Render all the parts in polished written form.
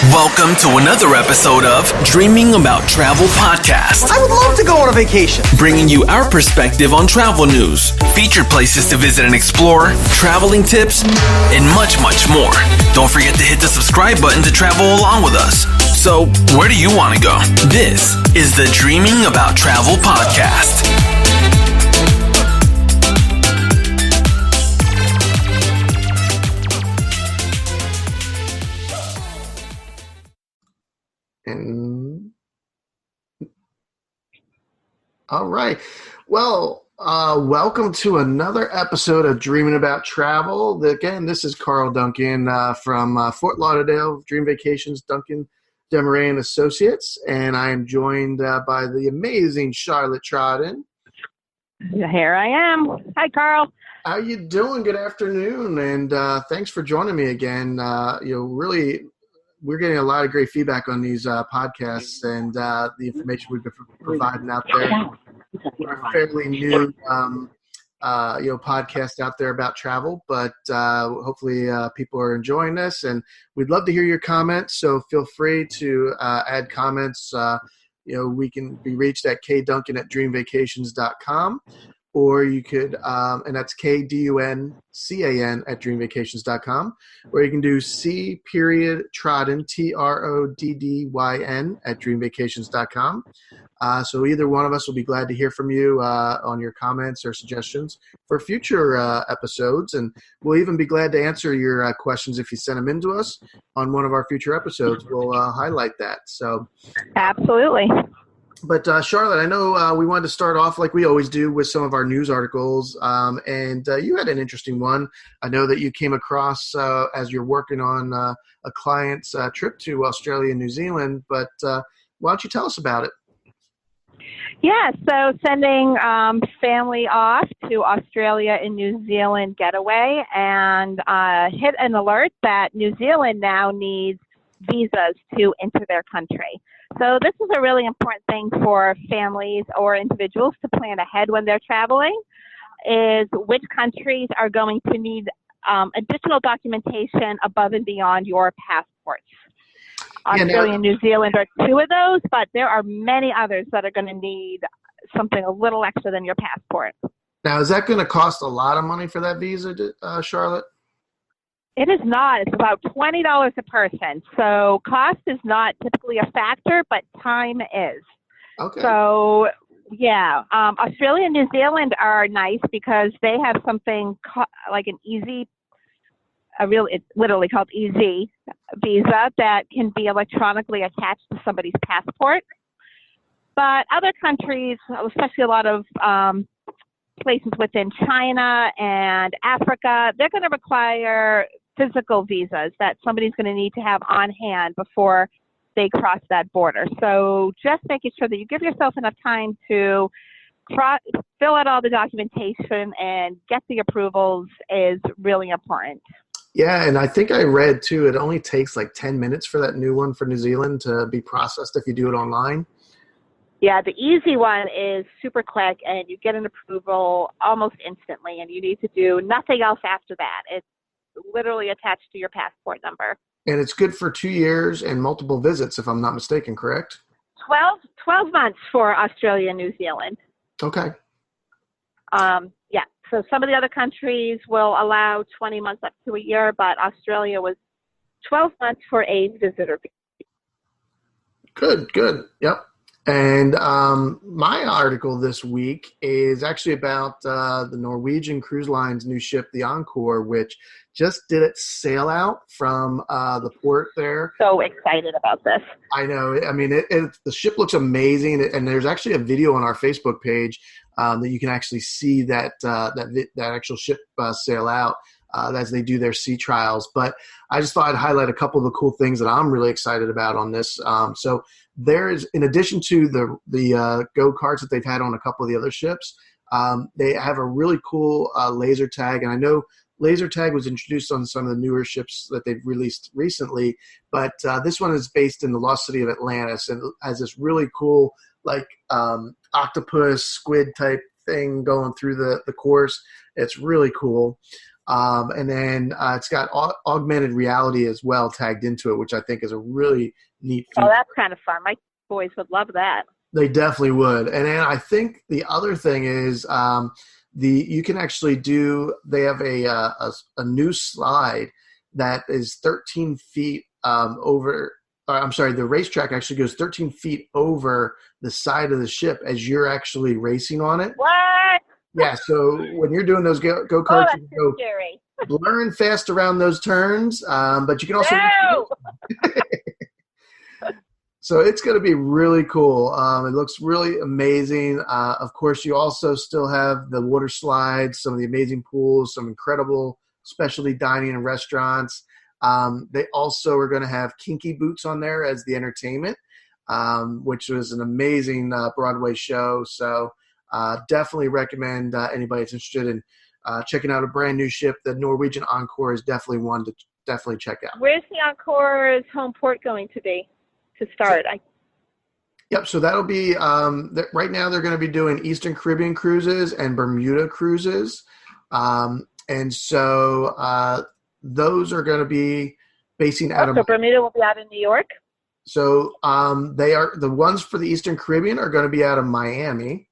Welcome to another episode of Dreaming About Travel Podcast. I would love to go on a vacation. Bringing you our perspective on travel news, featured places to visit and explore, traveling tips, and much, much more. Don't forget to hit the subscribe button to travel along with us. So, where do you want to go? This is the Dreaming About Travel Podcast. All right. Well, welcome to another episode of Dreaming About Travel. Again, this is Carl Duncan from Fort Lauderdale Dream Vacations, Duncan Desmarais and Associates, and I am joined by the amazing Charlotte Trodden. Here I am. Hi, Carl. How you doing? Good afternoon, and thanks for joining me again. Really, we're getting a lot of great feedback on these podcasts and the information we've been providing out there. We're a fairly new, podcast out there about travel, but hopefully people are enjoying this, and we'd love to hear your comments. So feel free to add comments. We can be reached at kduncan@dreamvacations.com. Or you could, and that's KDUNCAN at dreamvacations.com, or you can do C.Trodden, TRODDYN at dreamvacations.com. So either one of us will be glad to hear from you on your comments or suggestions for future episodes, and we'll even be glad to answer your questions if you send them in to us on one of our future episodes. We'll highlight that. So absolutely. But Charlotte, I know we wanted to start off like we always do with some of our news articles, and you had an interesting one. I know that you came across as you're working on a client's trip to Australia and New Zealand, but why don't you tell us about it? Yeah, so sending family off to Australia and New Zealand getaway, and hit an alert that New Zealand now needs visas to enter their country. So this is a really important thing for families or individuals to plan ahead when they're traveling, is which countries are going to need additional documentation above and beyond your passports. Australia and New Zealand are two of those, but there are many others that are going to need something a little extra than your passport. Now, is that going to cost a lot of money for that visa, Charlotte? It is not. It's about $20 a person. So cost is not typically a factor, but time is. Okay. So, yeah, Australia and New Zealand are nice because they have something like an easy, it's literally called Easy visa that can be electronically attached to somebody's passport. But other countries, especially a lot of places within China and Africa, they're going to require physical visas that somebody's going to need to have on hand before they cross that border. So just making sure that you give yourself enough time to fill out all the documentation and get the approvals is really important. Yeah, and I think I read, too, it only takes like 10 minutes for that new one for New Zealand to be processed if you do it online. Yeah, the easy one is super quick, and you get an approval almost instantly, and you need to do nothing else after that. It's literally attached to your passport number. And it's good for 2 years and multiple visits, if I'm not mistaken, correct? 12 months for Australia and New Zealand. Okay. Yeah, so some of the other countries will allow 20 months up to a year, but Australia was 12 months for a visitor visa. Good. Yep. And my article this week is actually about the Norwegian Cruise Line's new ship, the Encore, which just did its sail out from the port there. So excited about this. I know. I mean, the ship looks amazing, and there's actually a video on our Facebook page that you can actually see that actual ship sail out as they do their sea trials. But I just thought I'd highlight a couple of the cool things that I'm really excited about on this. So there is, in addition to the go-karts that they've had on a couple of the other ships, they have a really cool laser tag. And I know laser tag was introduced on some of the newer ships that they've released recently, but this one is based in the lost city of Atlantis and has this really cool octopus squid type thing going through the course. It's really cool. And then it's got augmented reality as well tagged into it, which I think is a really neat feature. Oh, that's kind of fun. My boys would love that. They definitely would. And then I think the other thing is you can actually they have a new slide that is 13 feet over. I'm sorry, the racetrack actually goes 13 feet over the side of the ship as you're actually racing on it. What? Yeah, so when you're doing those go-karts, you go scary. blurring fast around those turns, but you can also... No! So it's going to be really cool. It looks really amazing. Of course, you also still have the water slides, some of the amazing pools, some incredible specialty dining and restaurants. They also are going to have Kinky Boots on there as the entertainment, which was an amazing Broadway show. So definitely recommend anybody that's interested in checking out a brand new ship. The Norwegian Encore is definitely one to definitely check out. Where's the Encore's home port going to be to start? Yep, so that'll be right now they're going to be doing Eastern Caribbean cruises and Bermuda cruises. And so those are going to be basing out of... So Bermuda will be out in New York? So they are the ones for the Eastern Caribbean are going to be out of Miami.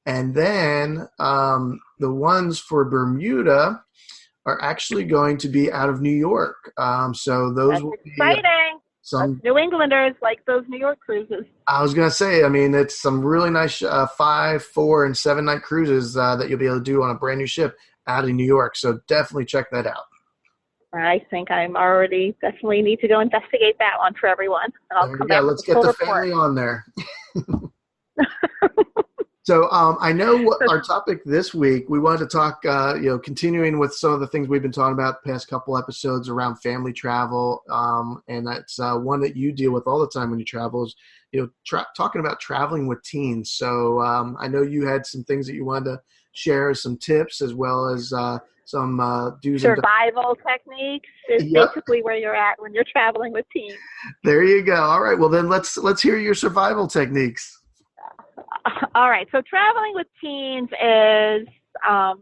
And then the ones for Bermuda are actually going to be out of New York. So those That's will exciting. be some New Englanders like those New York cruises. I was going to say, I mean, it's some really nice 5, 4, and 7 night cruises that you'll be able to do on a brand new ship out of New York. So definitely check that out. I think definitely need to go investigate that one for everyone. I'll come back. Let's get the family on there. So I know what our topic this week, we wanted to talk, continuing with some of the things we've been talking about the past couple episodes around family travel. And that's one that you deal with all the time when you travel is, talking about traveling with teens. So I know you had some things that you wanted to share, some tips, as well as some do's and survival techniques is basically where you're at when you're traveling with teens. There you go. All right. Well, then let's hear your survival techniques. All right. So traveling with teens is kind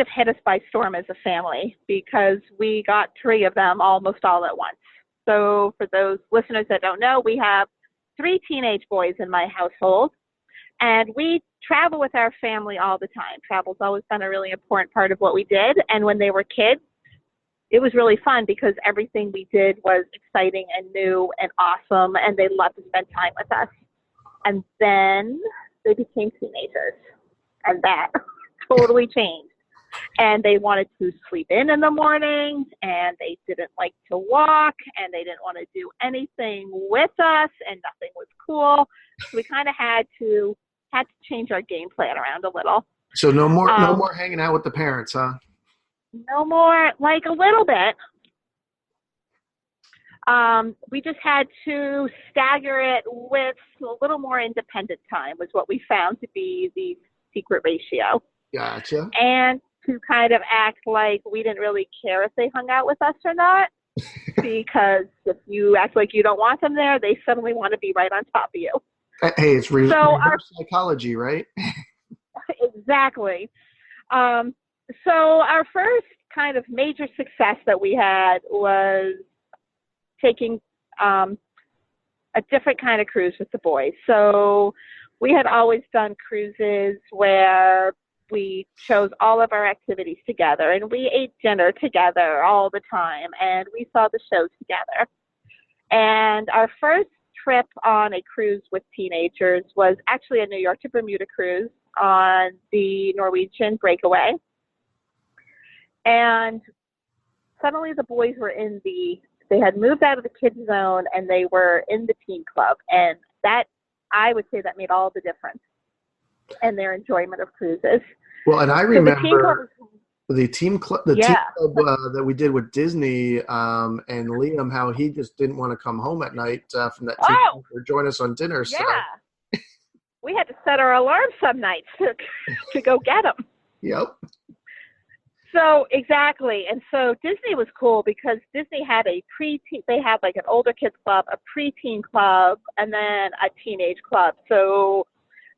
of hit us by storm as a family because we got 3 of them almost all at once. So for those listeners that don't know, we have 3 teenage boys in my household, and we travel with our family all the time. Travel's always been a really important part of what we did. And when they were kids, it was really fun because everything we did was exciting and new and awesome, and they loved to spend time with us. And then they became teenagers, and that totally changed. And they wanted to sleep in the morning, and they didn't like to walk, and they didn't want to do anything with us, and nothing was cool. So we kind of had to change our game plan around a little. So no more hanging out with the parents, huh? No more, like a little bit. We just had to stagger it with a little more independent time was what we found to be the secret ratio. Gotcha. And to kind of act like we didn't really care if they hung out with us or not, because if you act like you don't want them there, they suddenly want to be right on top of you. Hey, it's reverse psychology, right? Exactly. So our first kind of major success that we had was taking a different kind of cruise with the boys. So we had always done cruises where we chose all of our activities together, and we ate dinner together all the time, and we saw the show together. And our first trip on a cruise with teenagers was actually a New York to Bermuda cruise on the Norwegian Breakaway. And suddenly the boys were they had moved out of the kids zone and they were in the teen club. And that, I would say, that made all the difference in their enjoyment of cruises. Well, and I remember the team club that we did with Disney and Liam, how he just didn't want to come home at night from that team or join us on dinner. Yeah. So. We had to set our alarm some nights to go get them. Yep. So exactly. And so Disney was cool because Disney had they had like an older kids club, a preteen club, and then a teenage club. So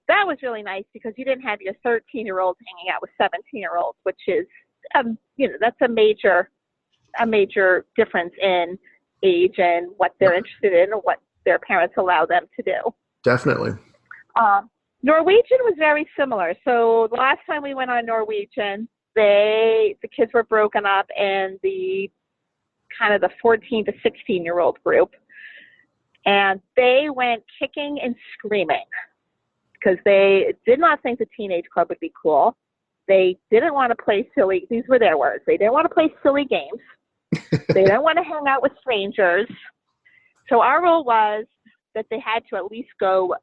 that was really nice because you didn't have your 13-year-olds hanging out with 17-year-olds, which is that's a major difference in age and what they're interested in and what their parents allow them to do. Definitely. Norwegian was very similar. So the last time we went on Norwegian, the kids were broken up in the kind of the 14 to 16-year-old group. And they went kicking and screaming because they did not think the teenage club would be cool. They didn't want to play silly, these were their words, they didn't want to play silly games. They didn't want to hang out with strangers. So our rule was that they had to at least go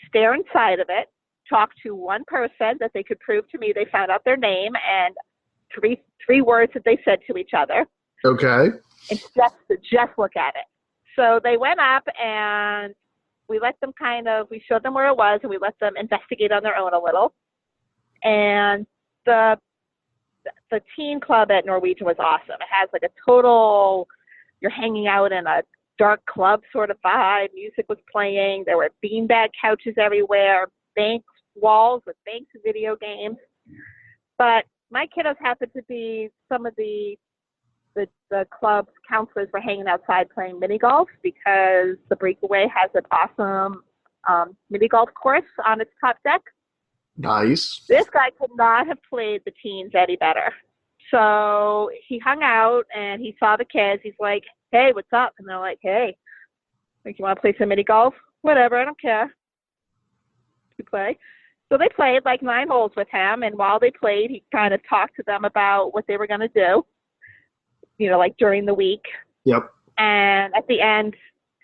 stare inside of it, talk to one person that they could prove to me they found out their name and three words that they said to each other. Okay. And just look at it. So they went up and we let them we showed them where it was and we let them investigate on their own a little. And the teen club at Norwegian was awesome. It has like a total, you're hanging out in a dark club sort of vibe. Music was playing. There were beanbag couches everywhere, walls with banks of video games. But my kiddos happened to be some of the club's counselors were hanging outside playing mini golf because the breakaway has an awesome mini golf course on its top deck. Nice. This guy could not have played the teens any better. So he hung out and he saw the kids. He's like, hey, what's up? And they're like, hey, you want to play some mini golf? Whatever, I don't care. You play. So they played like 9 holes with him. And while they played, he kind of talked to them about what they were going to do, like during the week. Yep. And at the end,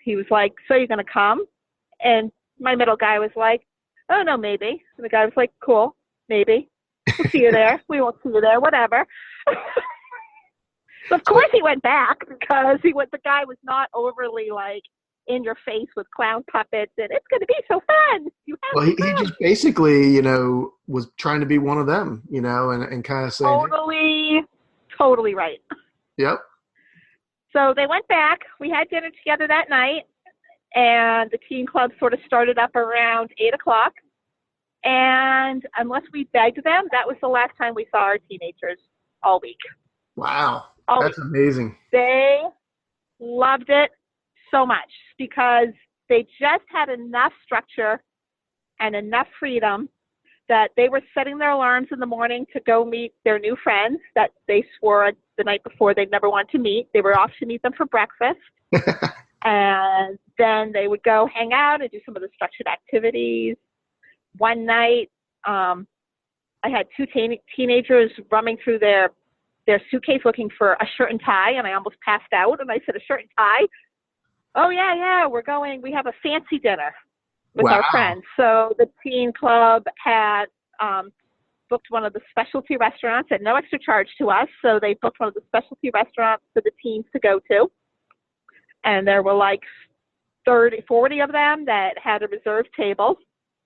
he was like, so you're going to come? And my middle guy was like, oh, no, maybe. And the guy was like, cool, maybe. We'll see you there. We won't see you there, whatever. So of course he went back because the guy was not overly like in your face with clown puppets and it's going to be so fun. He just basically, was trying to be one of them, and kind of saying. Totally right. Yep. So they went back. We had dinner together that night. And the teen club sort of started up around 8 o'clock. And unless we begged them, that was the last time we saw our teenagers all week. Wow. That's amazing. They loved it so much because they just had enough structure and enough freedom that they were setting their alarms in the morning to go meet their new friends that they swore the night before they'd never want to meet. They were off to meet them for breakfast. And then they would go hang out and do some of the structured activities. One night, I had 2 teenagers rumming through their suitcase looking for a shirt and tie, and I almost passed out. And I said, a shirt and tie? Oh, yeah, we have a fancy dinner with our friends. So the teen club had booked one of the specialty restaurants at no extra charge to us. So they booked one of the specialty restaurants for the teens to go to. And there were like 30, 40 of them that had a reserved table.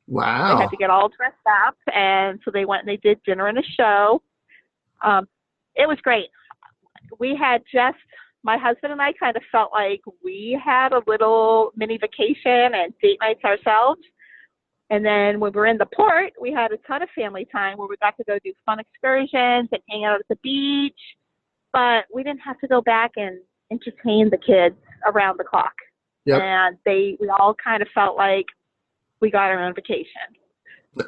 Wow. They had to get all dressed up. And so they went and they did dinner and a show. It was great. My husband and I kind of felt like we had a little mini vacation and date nights ourselves. And then when we were in the port, we had a ton of family time where we got to go do fun excursions and hang out at the beach. But we didn't have to go back and entertain the kids around the clock. Yep. And we all kind of felt like we got our own vacation.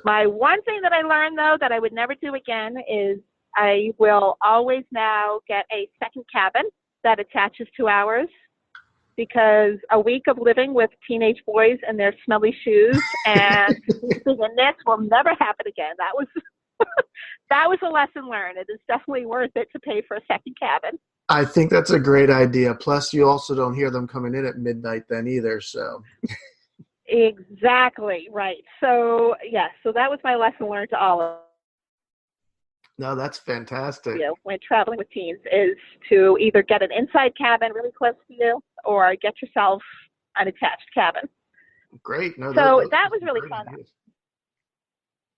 My one thing that I learned, though, that I would never do again is I will always now get a second cabin that attaches to ours, because a week of living with teenage boys and their smelly shoes and sleeping in this will never happen again. That was a lesson learned. It is definitely worth it to pay for a second cabin. I think that's a great idea. Plus, you also don't hear them coming in at midnight then either. So. Exactly right. So so that was my lesson learned to all of us. No, that's fantastic. When traveling with teens is to either get an inside cabin really close to you or get yourself an attached cabin. Great. No, so that was really fun. Ideas.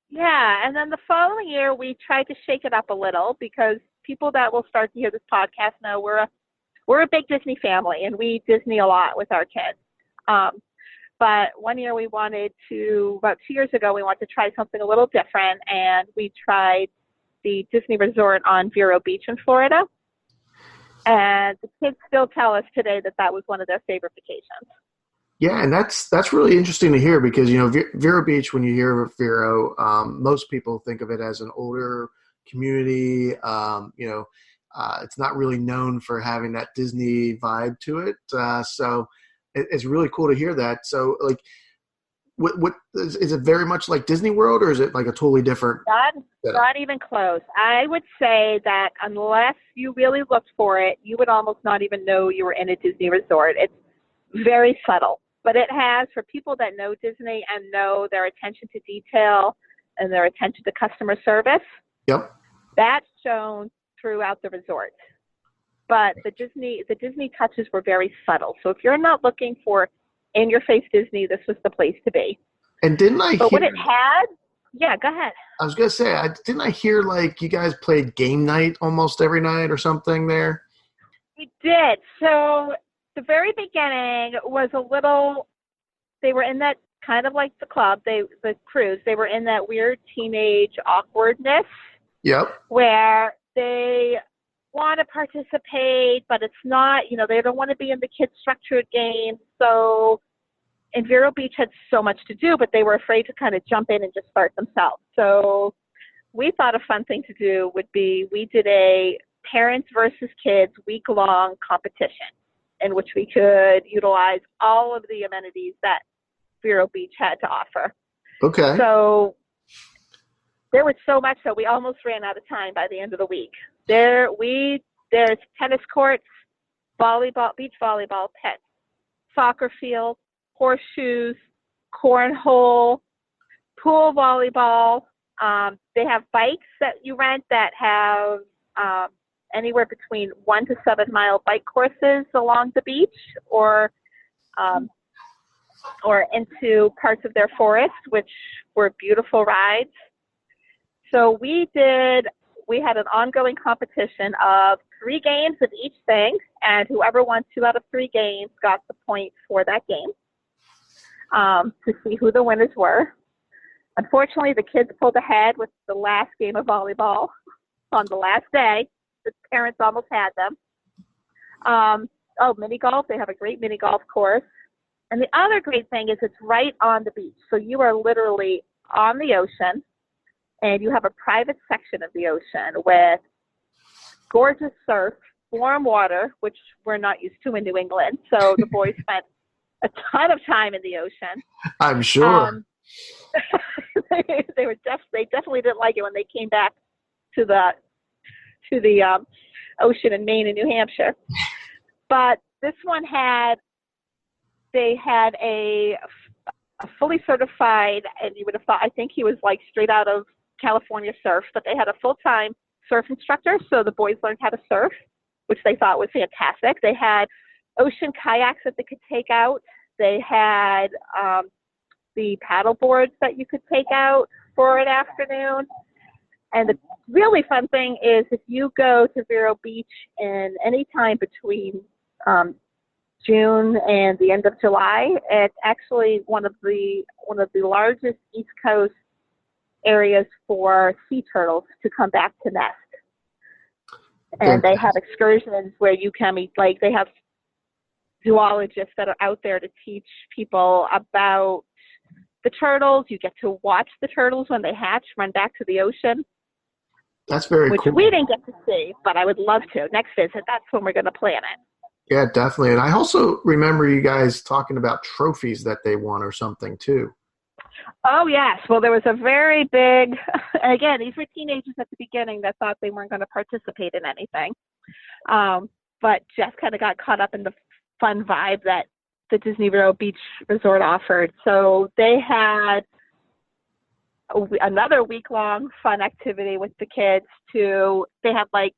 Yeah, and then the following year we tried to shake it up a little because people that will start to hear this podcast know we're a big Disney family and we Disney a lot with our kids. But one year about 2 years ago, we wanted to try something a little different, and we tried the Disney Resort on Vero Beach in Florida. And the kids still tell us today that that was one of their favorite vacations. Yeah, and that's really interesting to hear because, Vero Beach, when you hear of Vero, most people think of it as an older community. It's not really known for having that Disney vibe to it. So it's really cool to hear that. So, like, what is it very much like Disney World, or is it like a totally different? Not even close. I would say that unless you really looked for it, you would almost not even know you were in a Disney resort. It's very subtle. But it has, for people that know Disney and know their attention to detail and their attention to customer service, Yep. that's shown throughout the resort. But the Disney touches were very subtle. So if you're not looking for in-your-face Disney, this was the place to be. And didn't I But what it had, yeah, go ahead. I was going to say, didn't I hear like you guys played game night almost every night or something there? We did. So the very beginning was they were in that kind of like the club, the cruise, they were in that weird teenage awkwardness. Yep. Where they want to participate, but it's not, they don't want to be in the kids' structured games. So, and Vero Beach had so much to do, but they were afraid to kind of jump in and just start themselves. So we thought a fun thing to do would be, we did a parents versus kids week-long competition in which we could utilize all of the amenities that Vero Beach had to offer. Okay. So there was so much that we almost ran out of time by the end of the week. There's tennis courts, volleyball, beach volleyball pits, soccer field, horseshoes, cornhole, pool volleyball. They have bikes that you rent that have anywhere between 1 to 7 mile bike courses along the beach, or into parts of their forest, which were beautiful rides. So we had an ongoing competition of 3 games of each thing, and whoever won 2 out of 3 games got the point for that game, to see who the winners were. Unfortunately, the kids pulled ahead with the last game of volleyball on the last day. The parents almost had them. Mini golf. They have a great mini golf course. And the other great thing is it's right on the beach. So you are literally on the ocean, and you have a private section of the ocean with gorgeous surf, warm water, which we're not used to in New England. So the boys spent a ton of time in the ocean. I'm sure. They definitely didn't like it when they came back to the ocean in Maine and New Hampshire. But this one had a fully certified, and you would have thought, I think he was like straight out of California surf, but they had a full-time surf instructor, so the boys learned how to surf, which they thought was fantastic. They had ocean kayaks that they could take out. They had the paddle boards that you could take out for an afternoon. And the really fun thing is, if you go to Vero Beach in any time between June and the end of July, it's actually one of the largest East Coast areas for sea turtles to come back to nest. And they have excursions where you can meet, like they have zoologists that are out there to teach people about the turtles. You get to watch the turtles when they hatch, run back to the ocean. That's very cool. Which we didn't get to see, but I would love to. Next visit, that's when we're going to plan it. Yeah, definitely. And I also remember you guys talking about trophies that they won or something too. Oh, yes. Well, there was a very big, and again, these were teenagers at the beginning that thought they weren't going to participate in anything. But just kind of got caught up in the fun vibe that the Disney Vero Beach Resort offered. So they had another week-long fun activity with the kids they had like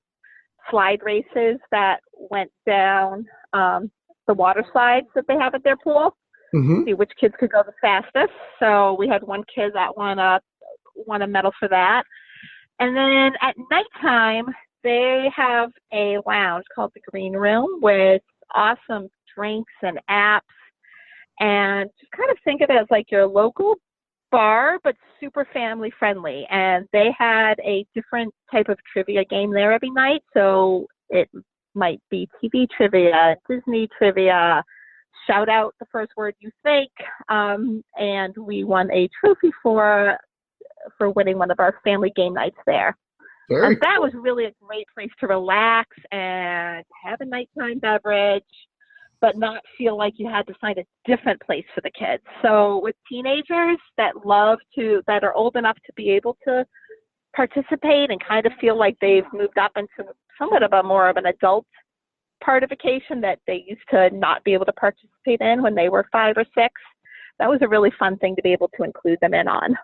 slide races that went down the water slides that they have at their pool. Mm-hmm. See which kids could go the fastest. So we had one kid that won a medal for that. And then at nighttime, they have a lounge called the Green Room with awesome drinks and apps. And just kind of think of it as like your local bar, but super family friendly. And they had a different type of trivia game there every night. So it might be TV trivia, Disney trivia, shout out the first word you think. And we won a trophy for winning one of our family game nights there. Very and that was really a great place to relax and have a nighttime beverage, but not feel like you had to find a different place for the kids. So with teenagers that are old enough to be able to participate and kind of feel like they've moved up into somewhat of a more of an adult part of vacation that they used to not be able to participate in when they were 5 or 6, that was a really fun thing to be able to include them in on.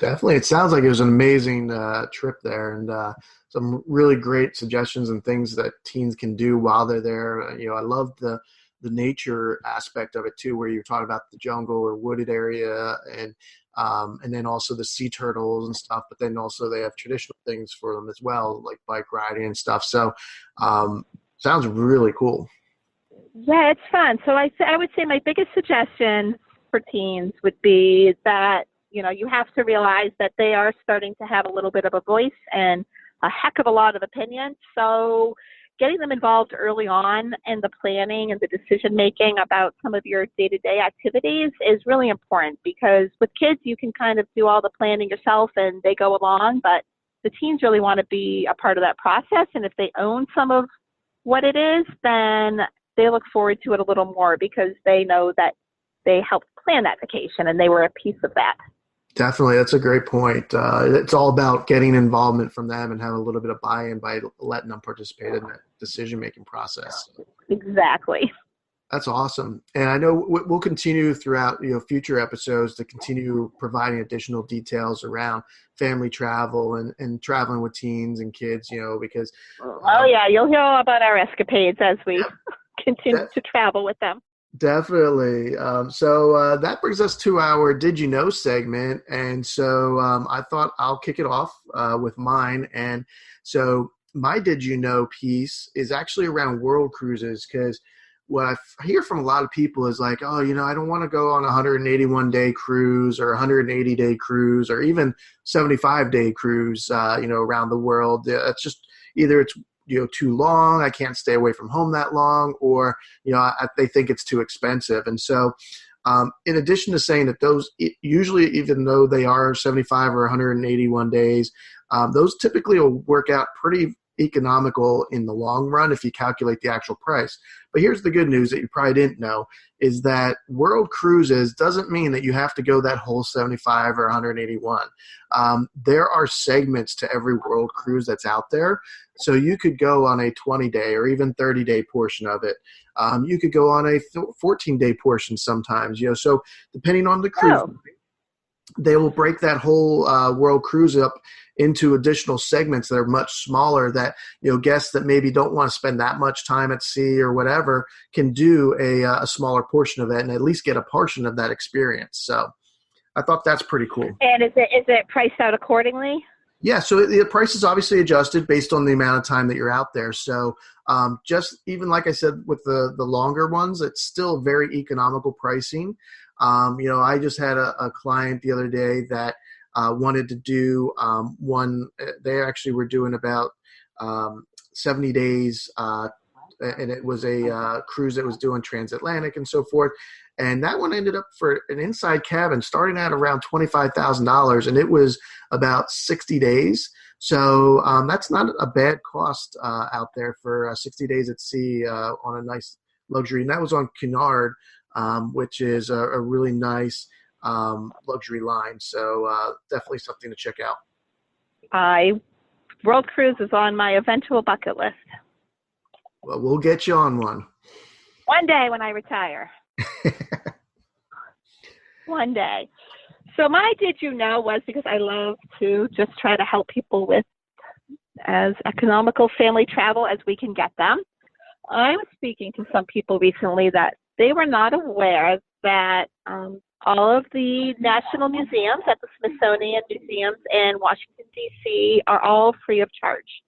Definitely. It sounds like it was an amazing trip there, and some really great suggestions and things that teens can do while they're there. I love the nature aspect of it too, where you're talking about the jungle or wooded area, and then also the sea turtles and stuff. But then also they have traditional things for them as well, like bike riding and stuff. So sounds really cool. Yeah, it's fun. So I would say my biggest suggestion for teens would be that you have to realize that they are starting to have a little bit of a voice and a heck of a lot of opinion. So getting them involved early on in the planning and the decision making about some of your day-to-day activities is really important, because with kids, you can kind of do all the planning yourself and they go along, but the teens really want to be a part of that process. And if they own some of what it is, then they look forward to it a little more because they know that they helped plan that vacation and they were a piece of that. Definitely. That's a great point. It's all about getting involvement from them and having a little bit of buy-in by letting them participate in that decision-making process. Exactly. That's awesome. And I know we'll continue throughout future episodes to continue providing additional details around family travel and traveling with teens and kids, because yeah, you'll hear all about our escapades as we continue to travel with them. Definitely. So that brings us to our Did You Know segment. And so I thought I'll kick it off with mine. And so my Did You Know piece is actually around world cruises, because what I hear from a lot of people is like, I don't want to go on a 181-day cruise or 180-day cruise or even 75-day cruise, around the world. It's just either it's too long, I can't stay away from home that long, or they think it's too expensive. And so in addition to saying that those usually, even though they are 75 or 181 days, those typically will work out pretty economical in the long run if you calculate the actual price. But here's the good news that you probably didn't know, is that world cruises doesn't mean that you have to go that whole 75 or 181. There are segments to every world cruise that's out there. So you could go on a 20-day or even 30-day portion of it. You could go on a 14-day portion sometimes, so depending on the cruise, they will break that whole world cruise up into additional segments that are much smaller, that guests that maybe don't want to spend that much time at sea or whatever can do a smaller portion of it and at least get a portion of that experience. So I thought that's pretty cool. And is it priced out accordingly? Yeah, so the price is obviously adjusted based on the amount of time that you're out there. So just even like I said with the longer ones, it's still very economical pricing. I just had a client the other day that wanted to do one. They actually were doing about 70 days, and it was a cruise that was doing transatlantic and so forth. And that one ended up for an inside cabin starting at around $25,000, and it was about 60 days. So that's not a bad cost out there for 60 days at sea on a nice luxury. And that was on Cunard, which is a really nice luxury line. So definitely something to check out. World cruise is on my eventual bucket list. Well, we'll get you on one. One day when I retire. One day. So my Did You Know was because I love to just try to help people with as economical family travel as we can get them. I was speaking to some people recently that they were not aware that all of the national museums at the Smithsonian Museums in Washington, D.C. are all free of charge.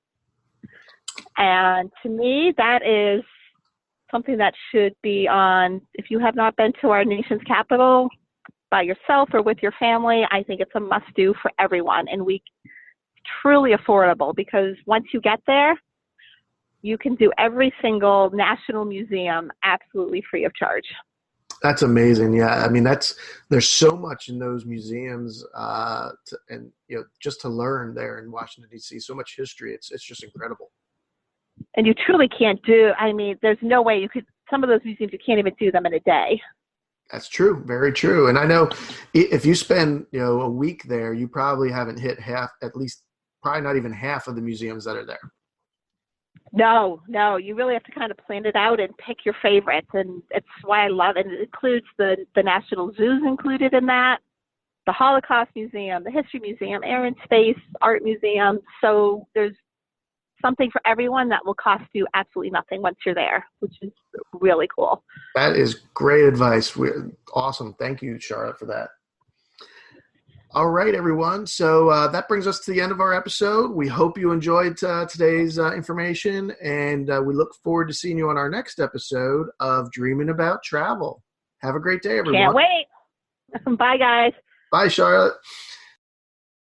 And to me, that is something that should be on, if you have not been to our nation's capital, by yourself or with your family, I think it's a must-do for everyone. And truly affordable, because once you get there, you can do every single national museum absolutely free of charge. That's amazing. Yeah. I mean, there's so much in those museums, and just to learn there in Washington, D.C., so much history. It's just incredible. And you truly can't there's no way some of those museums, you can't even do them in a day. That's true. Very true. And I know if you spend, a week there, you probably haven't hit probably not even half of the museums that are there. No, you really have to kind of plan it out and pick your favorites. And it's why I love it. It includes the National Zoos included in that, the Holocaust Museum, the History Museum, Air and Space, Art Museum. So there's something for everyone that will cost you absolutely nothing once you're there, which is really cool. That is great advice. Awesome. Thank you, Charlotte, for that. All right, everyone. So that brings us to the end of our episode. We hope you enjoyed today's information, and we look forward to seeing you on our next episode of Dreaming About Travel. Have a great day, everyone. Can't wait. Bye, guys. Bye, Charlotte.